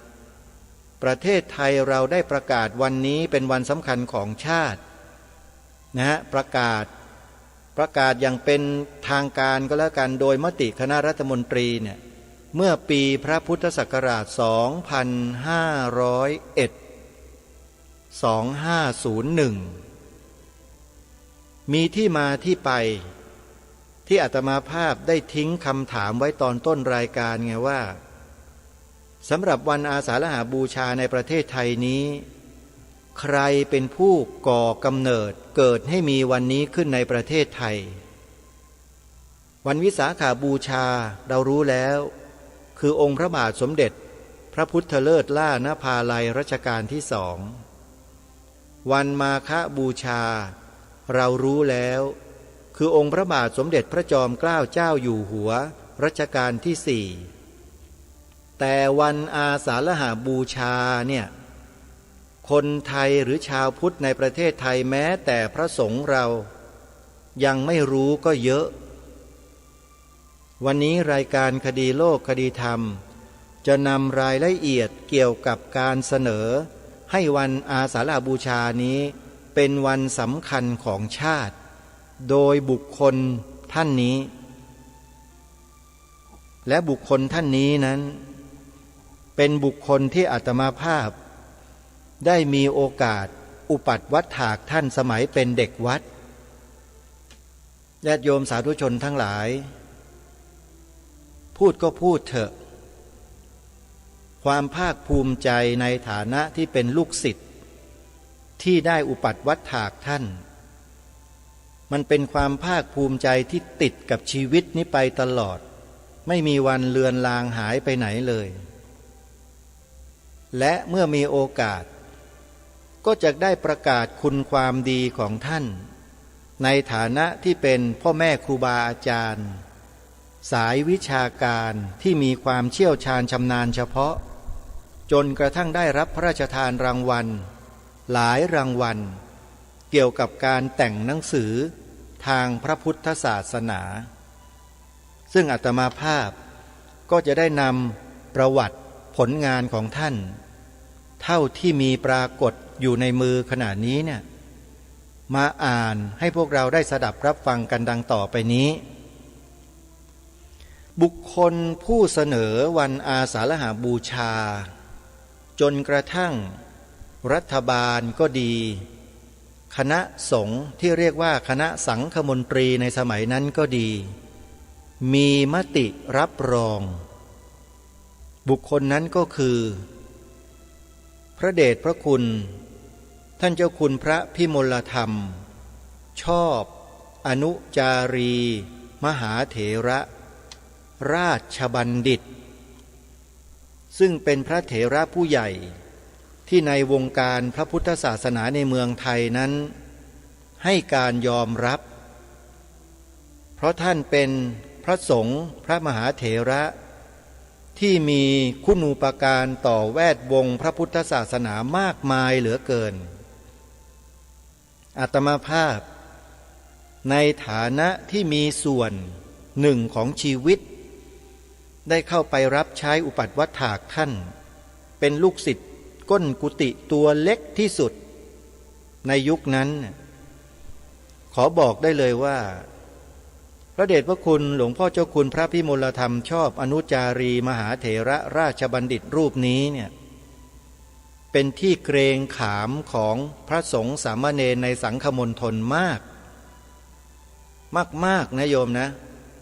ประเทศไทยเราได้ประกาศวันนี้เป็นวันสำคัญของชาตินะประกาศอย่างเป็นทางการก็แล้วกันโดยมติคณะรัฐมนตรีเนี่ยเมื่อปีพระพุทธศักราช 2501 มีที่มาที่ไปที่อาตมาภาพได้ทิ้งคำถามไว้ตอนต้นรายการไงว่าสำหรับวันอาสาฬหบูชาในประเทศไทยนี้ใครเป็นผู้ก่อกำเนิดเกิดให้มีวันนี้ขึ้นในประเทศไทยวันวิสาขบูชาเรารู้แล้วคือองค์พระบาทสมเด็จพระพุทธเลิศล่านภาลัยรัชกาลที่สองวันมาฆบูชาเรารู้แล้วคือองค์พระบาทสมเด็จพระจอมเกล้าเจ้าอยู่หัวรัชกาลที่สี่แต่วันอาสาฬหบูชาเนี่ยคนไทยหรือชาวพุทธในประเทศไทยแม้แต่พระสงฆ์เรายังไม่รู้ก็เยอะวันนี้รายการคดีโลกคดีธรรมจะนำรายละเอียดเกี่ยวกับการเสนอให้วันอาสาฬหบูชานี้เป็นวันสำคัญของชาติโดยบุคคลท่านนี้และบุคคลท่านนี้นั้นเป็นบุคคลที่อาตมาภาพได้มีโอกาสอุปัฏวัฏฐากท่านสมัยเป็นเด็กวัดญาติโยมสาธุชนทั้งหลายพูดก็พูดเถอะความภาคภูมิใจในฐานะที่เป็นลูกศิษย์ที่ได้อุปัฏวัฏฐากท่านมันเป็นความภาคภูมิใจที่ติดกับชีวิตนี้ไปตลอดไม่มีวันเลือนลางหายไปไหนเลยและเมื่อมีโอกาสก็จะได้ประกาศคุณความดีของท่านในฐานะที่เป็นพ่อแม่ครูบาอาจารย์สายวิชาการที่มีความเชี่ยวชาญชำนาญเฉพาะจนกระทั่งได้รับพระราชทานรางวัลหลายรางวัลเกี่ยวกับการแต่งหนังสือทางพระพุทธศาสนาซึ่งอาตมาภาพก็จะได้นำประวัติผลงานของท่านเท่าที่มีปรากฏอยู่ในมือขณะนี้เนี่ยมาอ่านให้พวกเราได้สดับรับฟังกันดังต่อไปนี้บุคคลผู้เสนอวันอาสาฬหบูชาจนกระทั่งรัฐบาลก็ดีคณะสงฆ์ที่เรียกว่าคณะสังฆมนตรีในสมัยนั้นก็ดีมีมติรับรองบุคคลนั้นก็คือพระเดชพระคุณท่านเจ้าคุณพระพิมลธรรมชอบอนุจารีมหาเถระราชบัณฑิตซึ่งเป็นพระเถระผู้ใหญ่ที่ในวงการพระพุทธศาสนาในเมืองไทยนั้นให้การยอมรับเพราะท่านเป็นพระสงฆ์พระมหาเถระที่มีคุณูปการต่อแวดวงพระพุทธศาสนามากมายเหลือเกินอาตมาภาพในฐานะที่มีส่วนหนึ่งของชีวิต ได้เข้าไปรับใช้อุปัฏฐัตถากท่านเป็นลูกศิษย์ก้นกุฏิตัวเล็กที่สุดในยุคนั้นขอบอกได้เลยว่าพระเดชพระคุณหลวงพ่อเจ้าคุณพระพิมลธรรมชอบอนุจารีมหาเถระราชบัณฑิตรูปนี้เนี่ยเป็นที่เกรงขามของพระสงฆ์สามเณรในสังฆมณฑลมากนะโยมนะ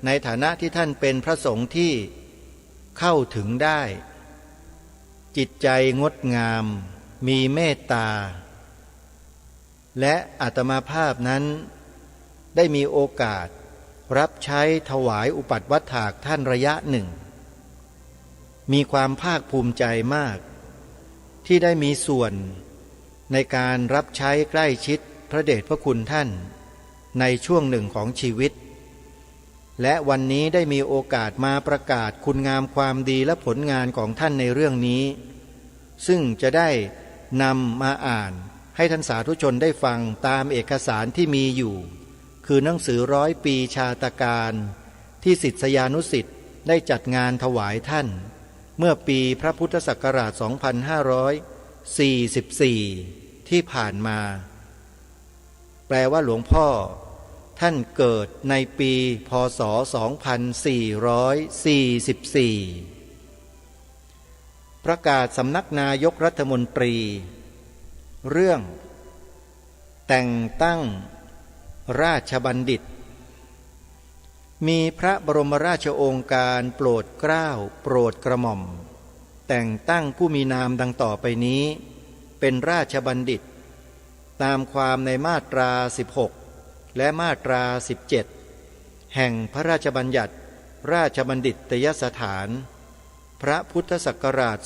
ในฐานะที่ท่านเป็นพระสงฆ์ที่เข้าถึงได้จิตใจงดงามมีเมตตาและอาตมาภาพนั้นได้มีโอกาสรับใช้ถวายอุปัฏฐัตถากท่านระยะหนึ่งมีความภาคภูมิใจมากที่ได้มีส่วนในการรับใช้ใกล้ชิดพระเดชพระคุณท่านในช่วงหนึ่งของชีวิตและวันนี้ได้มีโอกาสมาประกาศคุณงามความดีและผลงานของท่านในเรื่องนี้ซึ่งจะได้นำมาอ่านให้ท่านสาธุชนได้ฟังตามเอกสารที่มีอยู่คือหนังสือ100 ปีชาตการที่ศิษยานุศิษย์ได้จัดงานถวายท่านเมื่อปีพระพุทธศักราช 2544 ที่ผ่านมาแปลว่าหลวงพ่อท่านเกิดในปีพ.ศ. 2444ประกาศสำนักนายกรัฐมนตรีเรื่องแต่งตั้งราชบัณฑิตมีพระบรมราชโองการโปรดเกล้าโปรดกระหม่อมแต่งตั้งผู้มีนามดังต่อไปนี้เป็นราชบัณฑิตตามความในมาตรา 16 และมาตรา 17 แห่งพระราชบัญญัติราชบัณฑิตยสถานพระพุทธศักราช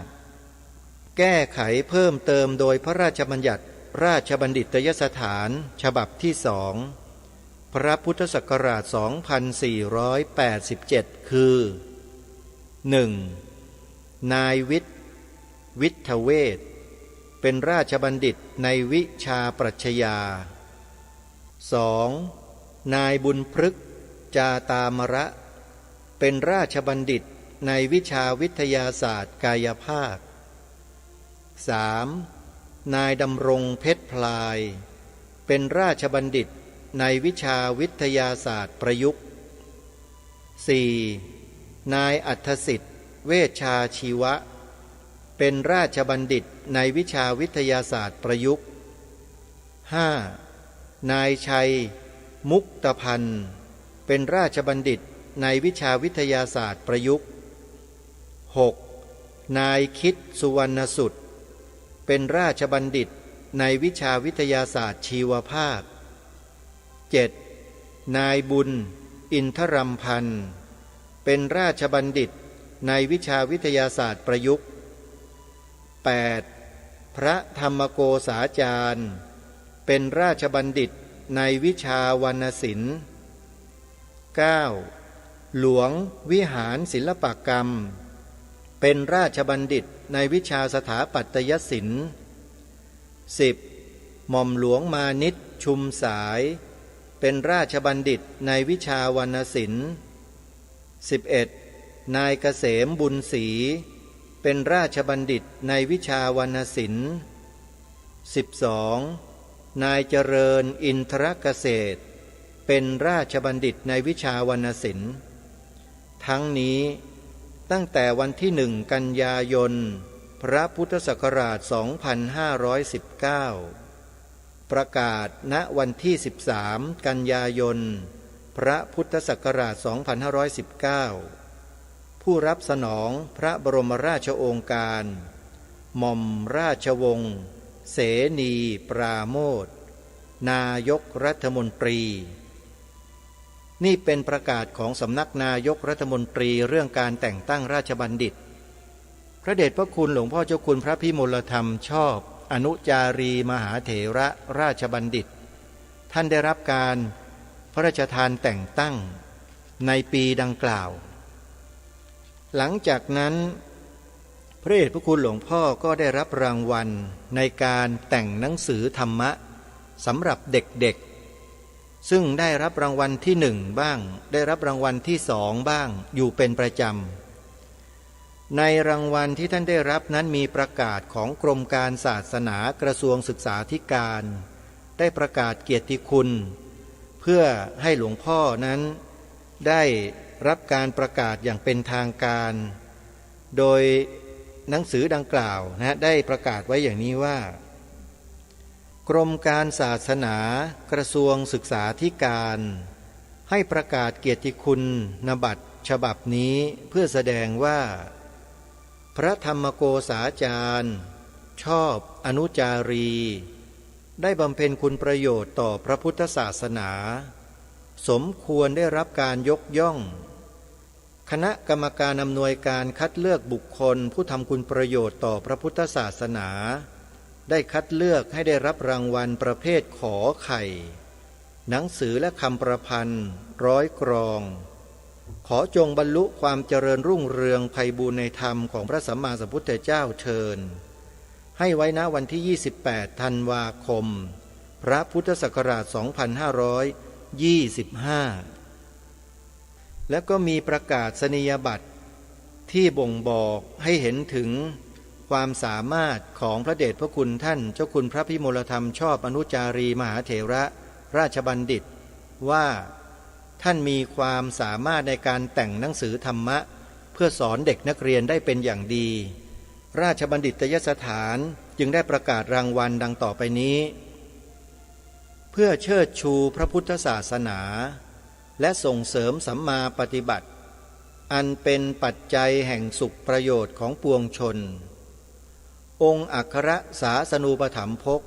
2485 แก้ไขเพิ่มเติมโดยพระราชบัญญัติราชบัณฑิตยสถานฉบับที่2พระพุทธศักราช 2487 คือ 1. นายวิทเวศเป็นราชบัณฑิตในวิชาปรัชญา 2. นายบุญพฤกษ์จาตามระเป็นราชบัณฑิตในวิชาวิทยาศาสตร์กายภาพ 3. นายดำรงเพชรพลายเป็นราชบัณฑิตในวิชาวิทยาศาสตร์ประยุกต์ 4. นายอัฏฐสิทธิ์เวชชาชีวะเป็นราชบัณฑิตในวิชาวิทยาศาสตร์ประยุกต์ 5. นายชัยมุกตพันธ์เป็นราชบัณฑิตในวิชาวิทยาศาสตร์ประยุกต์ 6. นายคิดสุวรรณสุดเป็นราชบัณฑิตในวิชาวิทยาศาสตร์ชีวภาค 7. นายบุญอินทรัมพันธ์เป็นราชบัณฑิตในวิชาวิทยาศาสตร์ประยุกต์ 8. พระธรรมโกษาจารย์เป็นราชบัณฑิตในวิชาวรรณศิลป์ 9. หลวงวิหารศิลปกรรมเป็นราชบัณฑิตในวิชาสถาปัตยศิลป์ 10. หม่อมหลวงมานิชชุมสายเป็นราชบัณฑิตในวิชาวรรณศิลป์ 11. นายเกษมบุญศรีเป็นราชบัณฑิตในวิชาวรรณศิลป์ 12. นายเจริญอินทรเกษตรเป็นราชบัณฑิตในวิชาวรรณศิลป์ทั้งนี้ตั้งแต่วันที่1 กันยายนพระพุทธศักราช 2519 ประกาศณวันที่13 กันยายนพระพุทธศักราช 2519 ผู้รับสนองพระบรมราชโองการหม่อมราชวงศ์เสนีปราโมทนายกรัฐมนตรีนี่เป็นประกาศของสำนักนายกรัฐมนตรีเรื่องการแต่งตั้งราชบัณฑิตพระเดชพระคุณหลวงพ่อเจ้าคุณพระพิมลธรรมชอบอนุจารีมหาเถระราชบัณฑิตท่านได้รับการพระราชทานแต่งตั้งในปีดังกล่าวหลังจากนั้นพระเดชพระคุณหลวงพ่อก็ได้รับรางวัลในการแต่งหนังสือธรรมะสำหรับเด็กๆ ซึ่งได้รับรางวัลที่หนึ่งบ้างได้รับรางวัลที่สองบ้างอยู่เป็นประจำในรางวัลที่ท่านได้รับนั้นมีประกาศของกรมการศาสนากระทรวงศึกษาธิการได้ประกาศเกียรติคุณเพื่อให้หลวงพ่อนั้นได้รับการประกาศอย่างเป็นทางการโดยหนังสือดังกล่าวได้ประกาศไว้อย่างนี้ว่ากรมการศาสนากระทรวงศึกษาธิการให้ประกาศเกียรติคุณนบัตรฉบับนี้เพื่อแสดงว่าพระธรรมโกษาจารย์ชอบอนุจารีได้บำเพ็ญคุณประโยชน์ต่อพระพุทธศาสนาสมควรได้รับการยกย่องคณะกรรมการอำนวยการคัดเลือกบุคคลผู้ทำคุณประโยชน์ต่อพระพุทธศาสนาได้คัดเลือกให้ได้รับรางวัลประเภทขอไข่หนังสือและคำประพันธ์100 กรองขอจงบรรลุความเจริญรุ่งเรืองไพบูลย์ในธรรมของพระสัมมาสัมพุทธเจ้าเชิญให้ไว้ณวันที่28 ธันวาคมพระพุทธศักราช 2525 และก็มีประกาศนียบัตรที่บ่งบอกให้เห็นถึงความสามารถของพระเดชพระคุณท่านเจ้าคุณพระพิมลธรรมชอบอนุจารีมหาเถระราชบัณฑิตว่าท่านมีความสามารถในการแต่งหนังสือธรรมะเพื่อสอนเด็กนักเรียนได้เป็นอย่างดีราชบัณฑิตยสถานจึงได้ประกาศรางวัลดังต่อไปนี้เพื่อเชิดชูพระพุทธศาสนาและส่งเสริมสัมมาปฏิบัติอันเป็นปัจจัยแห่งสุขประโยชน์ของปวงชนองค์อัครศาสนูปถัมภก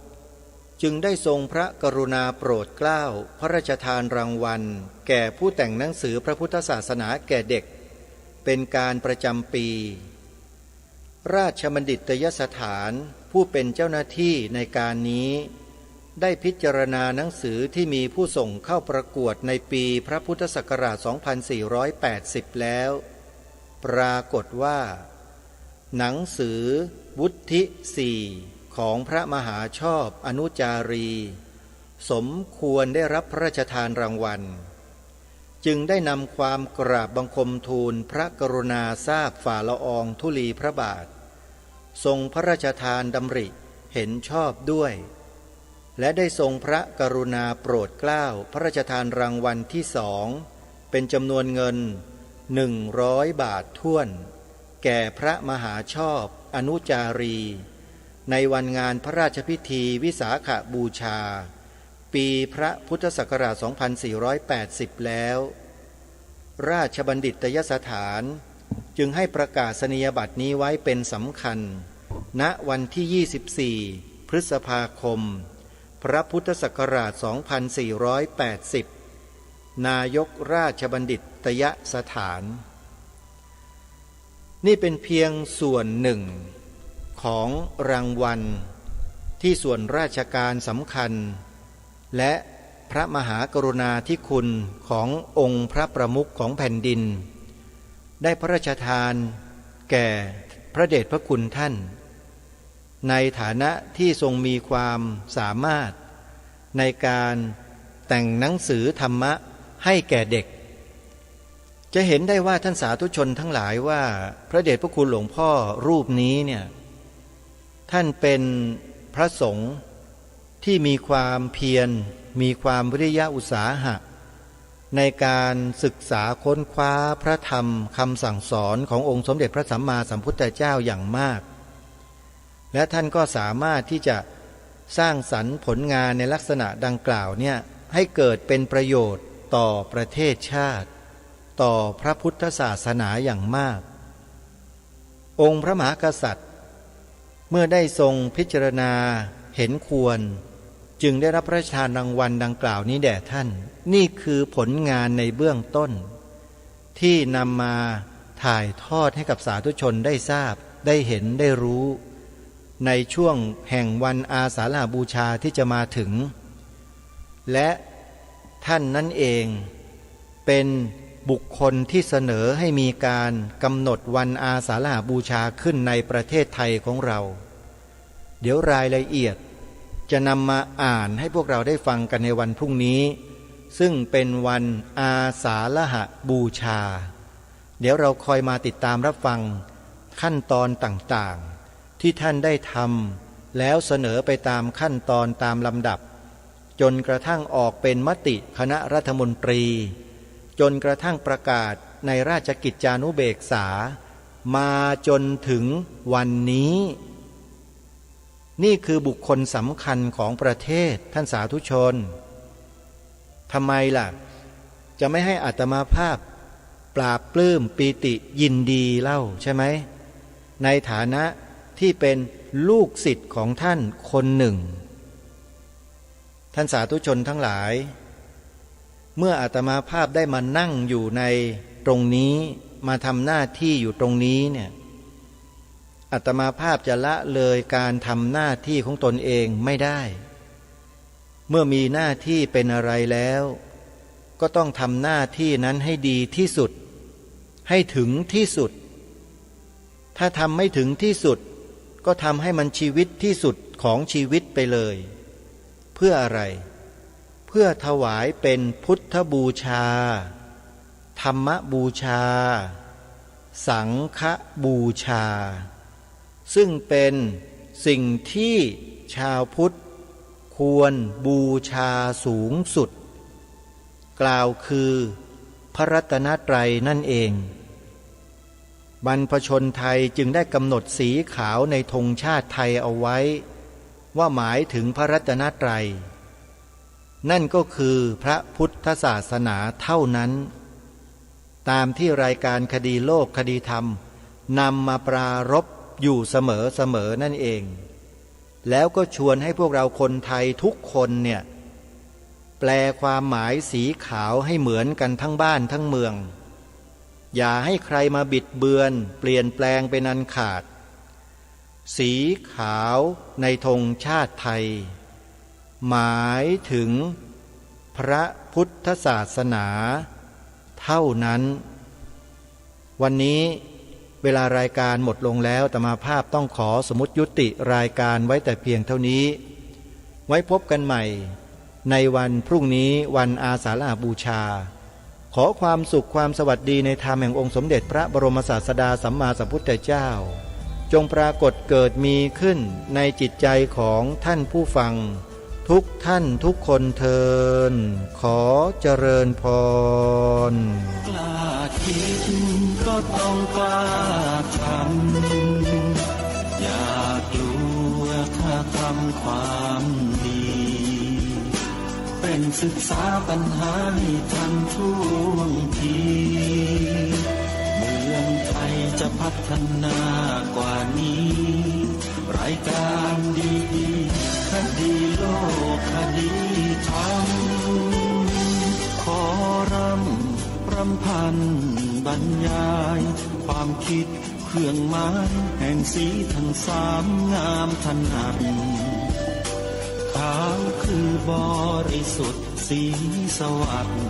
จึงได้ทรงพระกรุณาโปรดเกล้าพระราชทานรางวัลแก่ผู้แต่งหนังสือพระพุทธศาสนาแก่เด็กเป็นการประจำปีราชบัณฑิตยสถานผู้เป็นเจ้าหน้าที่ในการนี้ได้พิจารณาหนังสือที่มีผู้ส่งเข้าประกวดในปีพระพุทธศักราช 2480 แล้วปรากฏว่าหนังสือวุฒิ4ของพระมหาชอบอนุจารีสมควรได้รับพระราชทานรางวัลจึงได้นำความกราบบังคมทูลพระกรุณาทราบฝ่าละอองธุลีพระบาททรงพระราชทานดำริเห็นชอบด้วยและได้ทรงพระกรุณาโปรดเกล้าพระราชทานรางวัลที่2เป็นจำนวนเงิน100 บาทถ้วนแก่พระมหาชอบอนุจารีในวันงานพระราชพิธีวิสาขบูชาปีพระพุทธศักราช 2480 แล้วราชบัณฑิตยสถานจึงให้ประกาศนียบัตรนี้ไว้เป็นสำคัญณวันที่ 24 พฤษภาคมพระพุทธศักราช 2480 นายกราชบัณฑิตยสถานนี่เป็นเพียงส่วนหนึ่งของรางวัลที่ส่วนราชการสำคัญและพระมหากรุณาธิคุณขององค์พระประมุขของแผ่นดินได้พระราชทานแก่พระเดชพระคุณท่านในฐานะที่ทรงมีความสามารถในการแต่งหนังสือธรรมะให้แก่เด็กจะเห็นได้ว่าท่านสาธุชนทั้งหลายว่าพระเดชพระคุณหลวงพ่อรูปนี้เนี่ยท่านเป็นพระสงฆ์ที่มีความเพียรมีความวิริยะอุตสาหะในการศึกษาค้นคว้าพระธรรมคำสั่งสอนขององค์สมเด็จพระสัมมาสัมพุทธเจ้าอย่างมากและท่านก็สามารถที่จะสร้างสรรค์ผลงานในลักษณะดังกล่าวเนี่ยให้เกิดเป็นประโยชน์ต่อประเทศชาติต่อพระพุทธศาสนาอย่างมากองค์พระมหากษัตริย์เมื่อได้ทรงพิจารณาเห็นควรจึงได้รับพระราชทานรางวัลดังกล่าวนี้แด่ท่านนี่คือผลงานในเบื้องต้นที่นำมาถ่ายทอดให้กับสาธุชนได้ทราบได้เห็นได้รู้ในช่วงแห่งวันอาสาฬหบูชาที่จะมาถึงและท่านนั่นเองเป็นบุคคลที่เสนอให้มีการกำหนดวันอาสาฬหบูชาขึ้นในประเทศไทยของเราเดี๋ยวรายละเอียดจะนำมาอ่านให้พวกเราได้ฟังกันในวันพรุ่งนี้ ซึ่งเป็นวันอาสาฬหบูชาเดี๋ยวเราคอยมาติดตามรับฟังขั้นตอนต่างๆที่ท่านได้ทำแล้วเสนอไปตามขั้นตอนตามลำดับจนกระทั่งออกเป็นมติคณะรัฐมนตรีจนกระทั่งประกาศในราชกิจจานุเบกษามาจนถึงวันนี้นี่คือบุคคลสำคัญของประเทศท่านสาธุชนทำไมล่ะจะไม่ให้อาตมาภาพปราบปลื้มปีติยินดีเล่าใช่ไหมในฐานะที่เป็นลูกศิษย์ของท่านคนหนึ่งท่านสาธุชนทั้งหลายเมื่ออาตมาภาพได้มานั่งอยู่ในตรงนี้มาทำหน้าที่อยู่ตรงนี้เนี่ยอาตมาภาพจะละเลยการทำหน้าที่ของตนเองไม่ได้เมื่อมีหน้าที่เป็นอะไรแล้วก็ต้องทำหน้าที่นั้นให้ดีที่สุดให้ถึงที่สุดถ้าทำไม่ถึงที่สุดก็ทำให้มันชีวิตที่สุดของชีวิตไปเลยเพื่ออะไรเพื่อถวายเป็นพุทธบูชาธรรมบูชาสังฆบูชาซึ่งเป็นสิ่งที่ชาวพุทธควรบูชาสูงสุดกล่าวคือพระรัตนตรัยนั่นเองบรรพชนไทยจึงได้กำหนดสีขาวในธงชาติไทยเอาไว้ว่าหมายถึงพระรัตนตรัยนั่นก็คือพระพุทธศาสนาเท่านั้นตามที่รายการคดีโลกคดีธรรมนำมาปรารภอยู่เสมอนั่นเองแล้วก็ชวนให้พวกเราคนไทยทุกคนเนี่ยแปลความหมายสีขาวให้เหมือนกันทั้งบ้านทั้งเมืองอย่าให้ใครมาบิดเบือนเปลี่ยนแปลงเป็นอันขาดสีขาวในธงชาติไทยหมายถึงพระพุทธศาสนาเท่านั้นวันนี้เวลารายการหมดลงแล้วอาตมาภาพต้องขอสมมุติยุติรายการไว้แต่เพียงเท่านี้ไว้พบกันใหม่ในวันพรุ่งนี้วันอาสาฬหบูชาขอความสุขความสวัสดีในธรรมแห่งองค์สมเด็จพระบรมศาสดาสัมมาสัมพุทธเจ้าจงปรากฏเกิดมีขึ้นในจิตใจของท่านผู้ฟังทุกท่านทุกคนเทินขอเจริญพรกล้าคิดก็ต้องกล้าทำอย่ากลัวถ้าทำความดีเป็นศึกษาปัญหาให้ทันท่วงทีเมืองไทยจะพัฒนากว่านี้รายการดีๆคดีโลกคดีธรรมขอรำพันบรรยายความคิดเครื่องหมายแห่งสีทั้งสามงามถนัดขาวคือบริสุทธิ์สีสวัสดิ์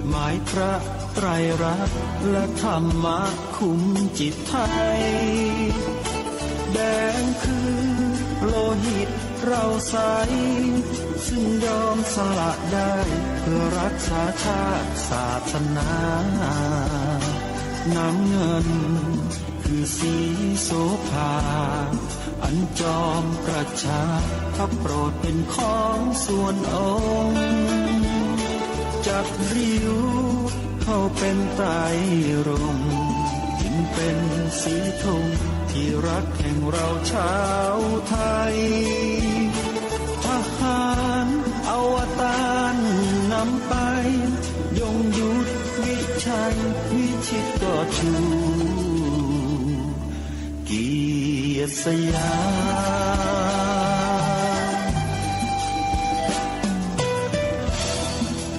หมายพระไตรรัตน์และธรรมะคุ้มจิตไทยแดงคือโลหิตเราใสซึ่งยอมสละได้เพื่อรักษาชาติศาสนาน้ำเงินคือสีโสภาอันจอมประชาพระโปรดเป็นของส่วนองค์จับริ้วเข้าเป็นไตรรงค์จึงเป็นสีธงที่รักแห่งเราชาวไทยทหารอวตารนำไปยงยุทธวิชัยวิชิตก็ชูเกียรติสยาม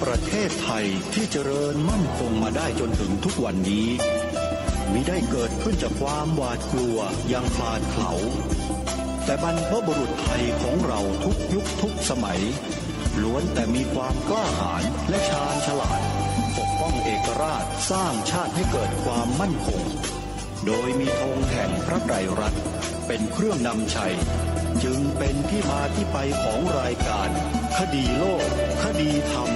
ประเทศไทยที่เจริญมั่นคงมาได้จนถึงทุกวันนี้มิได้เกิดขึ้นจากความหวาดกลัวอย่างคลาดเขลาแต่บรรพบุรุษไทยของเราทุกยุคทุกสมัยล้วนแต่มีความกล้าหาญและชาญฉลาดปกป้องเอกราชสร้างชาติให้เกิดความมั่นคงโดยมีธงแห่งพระไตรรัตน์เป็นเครื่องนำชัยจึงเป็นที่มาที่ไปของรายการคดีโลกคดีธรรม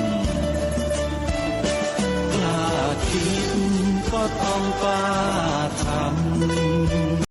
ท้องฟ้าทำ